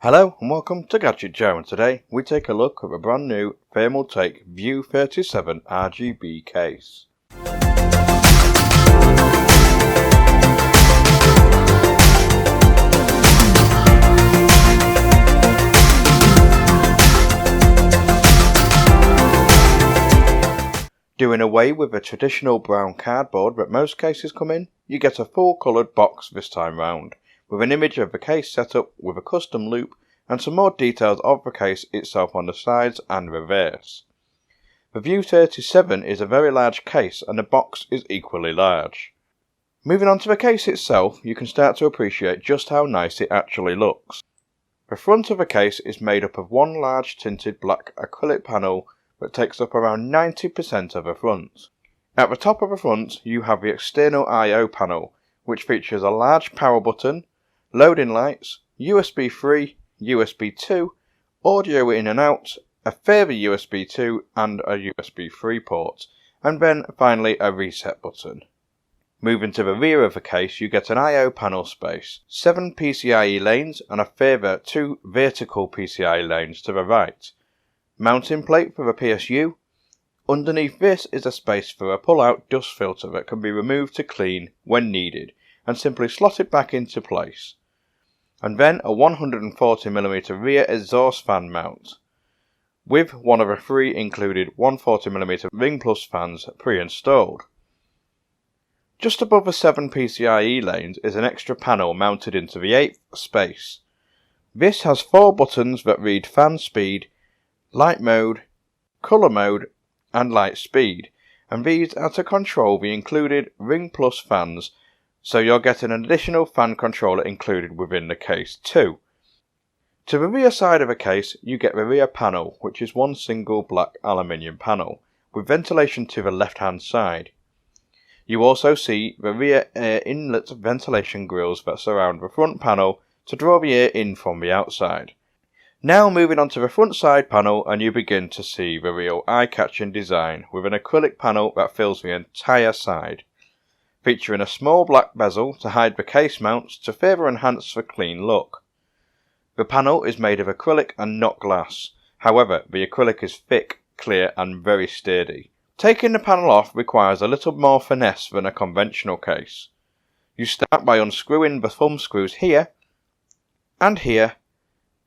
Hello and welcome to Gadget Joe, and today we take a look at a brand new Thermaltake View 37 RGB case. Doing away with the traditional brown cardboard that most cases come in, you get a full coloured box this time round, with an image of the case setup with a custom loop and some more details of the case itself on the sides and reverse. The View 37 is a very large case and the box is equally large. Moving on to the case itself, you can start to appreciate just how nice it actually looks. The front of the case is made up of one large tinted black acrylic panel that takes up around 90% of the front. At the top of the front you have the external I/O panel, which features a large power button, loading lights, USB 3, USB 2, audio in and out, a further USB 2 and a USB 3 port, and then finally a reset button. Moving to the rear of the case, you get an I/O panel space, 7 PCIe lanes and a further 2 vertical PCIe lanes to the right, mounting plate for the PSU. Underneath this is a space for a pull-out dust filter that can be removed to clean when needed and simply slot it back into place. And then a 140mm rear exhaust fan mount, with one of the 3 included 140mm Ring Plus fans pre-installed. Just above the 7 PCIe lanes is an extra panel mounted into the 8th space. This has 4 buttons that read fan speed, light mode, colour mode and light speed, and these are to control the included Ring Plus fans, so you'll get an additional fan controller included within the case too. To the rear side of the case you get the rear panel, which is one single black aluminium panel, with ventilation to the left hand side. You also see the rear air inlet ventilation grills that surround the front panel to draw the air in from the outside. Now moving on to the front side panel, and you begin to see the real eye-catching design with an acrylic panel that fills the entire side, featuring a small black bezel to hide the case mounts to further enhance the clean look. The panel is made of acrylic and not glass, however the acrylic is thick, clear and very sturdy. Taking the panel off requires a little more finesse than a conventional case. You start by unscrewing the thumb screws here and here,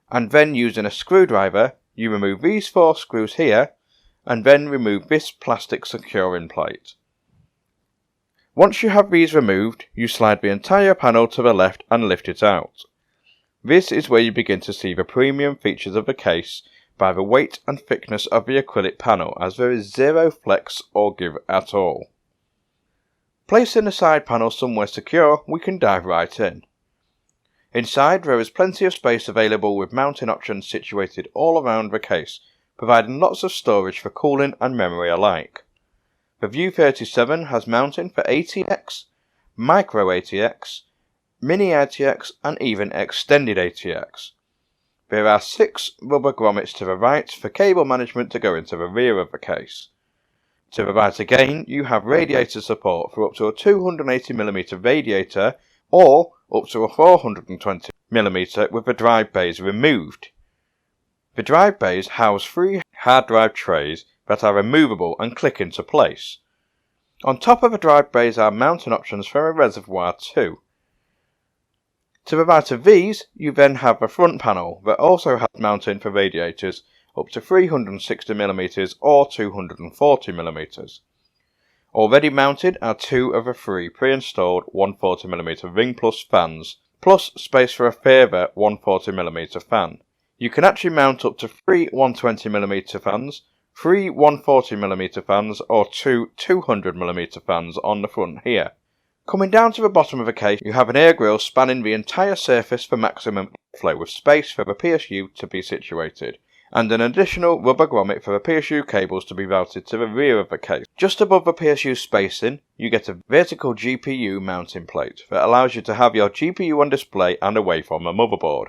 and then using a screwdriver you remove these 4 screws here and then remove this plastic securing plate. Once you have these removed, you slide the entire panel to the left and lift it out. This is where you begin to see the premium features of the case by the weight and thickness of the acrylic panel, as there is zero flex or give at all. Placing the side panel somewhere secure, we can dive right in. Inside there is plenty of space available with mounting options situated all around the case, providing lots of storage for cooling and memory alike. The View 37 has mounting for ATX, Micro ATX, Mini ATX and even Extended ATX. There are 6 rubber grommets to the right for cable management to go into the rear of the case. To the right again you have radiator support for up to a 280mm radiator or up to a 420mm with the drive bays removed. The drive bays house 3 hard drive trays that are removable and click into place. On top of the drive bays are mounting options for a reservoir too. To the right of these you then have the front panel that also has mounting for radiators up to 360mm or 240mm. Already mounted are 2 of the 3 pre-installed 140mm Ring Plus fans, plus space for a further 140mm fan. You can actually mount up to 3 120mm fans, 3 140mm fans or 2 200mm fans on the front here. Coming down to the bottom of the case you have an air grill spanning the entire surface for maximum airflow, with space for the PSU to be situated, and an additional rubber grommet for the PSU cables to be routed to the rear of the case. Just above the PSU spacing you get a vertical GPU mounting plate that allows you to have your GPU on display and away from the motherboard.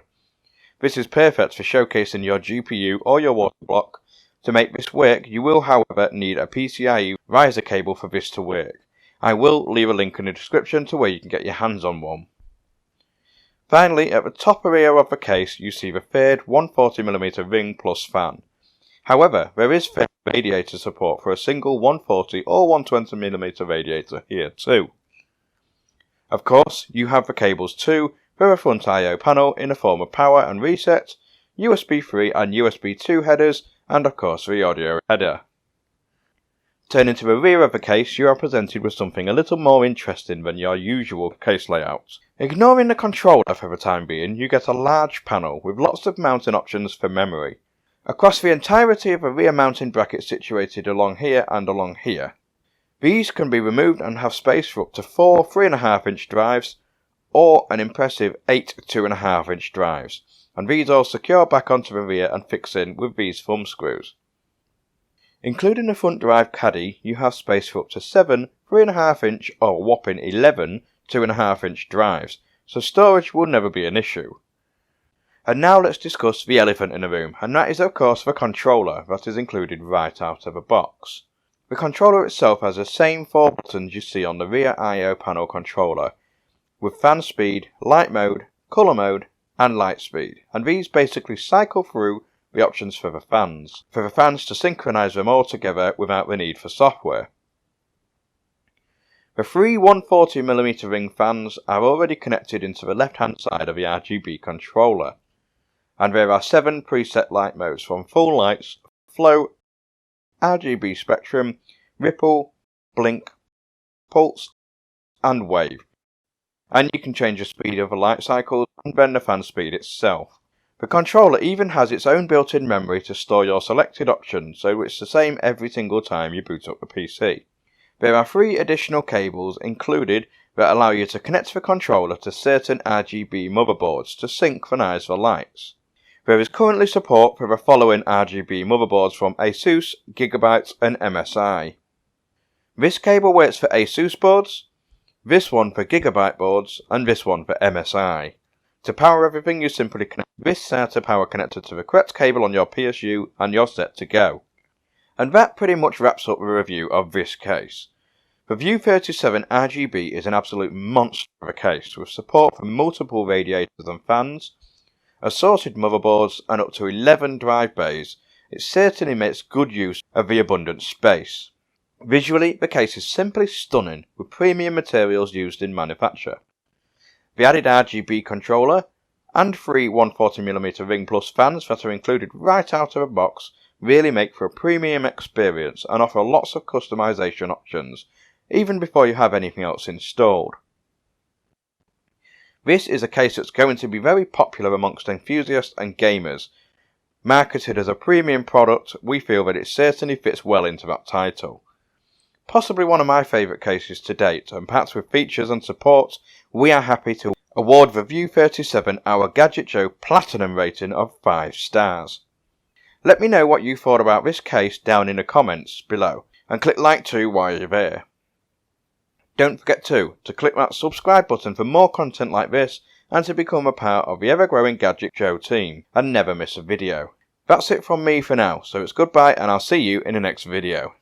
This is perfect for showcasing your GPU or your water block. To make this work you will however need a PCIe riser cable for this to work. I will leave a link in the description to where you can get your hands on one. Finally, at the top rear of the case you see the third 140mm ring plus fan. However, there is radiator support for a single 140 or 120mm radiator here too. Of course, you have the cables too, for a front I/O panel in the form of power and reset, USB 3 and USB 2 headers, and of course the audio header. Turning to the rear of the case, you are presented with something a little more interesting than your usual case layout. Ignoring the controller for the time being, you get a large panel with lots of mounting options for memory. Across the entirety of the rear mounting bracket situated along here and along here. These can be removed and have space for up to 4 3.5-inch drives or an impressive 8 2.5-inch drives, and these all secure back onto the rear and fix in with these thumb screws. Including the front drive caddy, you have space for up to 7 3.5-inch or whopping 11 2.5-inch drives, so storage will never be an issue. And now let's discuss the elephant in the room, and that is of course the controller that is included right out of the box. The controller itself has the same 4 buttons you see on the rear I/O panel controller, with fan speed, light mode, colour mode and light speed, and these basically cycle through the options for the fans to synchronise them all together without the need for software. The 3 140mm ring fans are already connected into the left hand side of the RGB controller, and there are 7 preset light modes from full lights, flow, RGB spectrum, ripple, blink, pulse and wave, and you can change the speed of the light cycles and then the fan speed itself. The controller even has its own built-in memory to store your selected options, so it's the same every single time you boot up the PC. There are 3 additional cables included that allow you to connect the controller to certain RGB motherboards to synchronise the lights. There is currently support for the following RGB motherboards from ASUS, Gigabyte and MSI. This cable works for ASUS boards, this one for Gigabyte boards and this one for MSI. To power everything, you simply connect this SATA power connector to the correct cable on your PSU and you're set to go. And that pretty much wraps up the review of this case. The View 37 RGB is an absolute monster of a case, with support for multiple radiators and fans, assorted motherboards and up to 11 drive bays. It certainly makes good use of the abundant space. Visually, the case is simply stunning, with premium materials used in manufacture. The added RGB controller and 3 140mm ring plus fans that are included right out of the box really make for a premium experience and offer lots of customization options, even before you have anything else installed. This is a case that's going to be very popular amongst enthusiasts and gamers. Marketed as a premium product, we feel that it certainly fits well into that title. Possibly one of my favourite cases to date, and perhaps with features and support, we are happy to award the View 37 our Gadget Joe Platinum rating of 5 stars. Let me know what you thought about this case down in the comments below, and click like too while you're there. Don't forget to click that subscribe button for more content like this, and to become a part of the ever-growing Gadget Joe team, and never miss a video. That's it from me for now, so it's goodbye and I'll see you in the next video.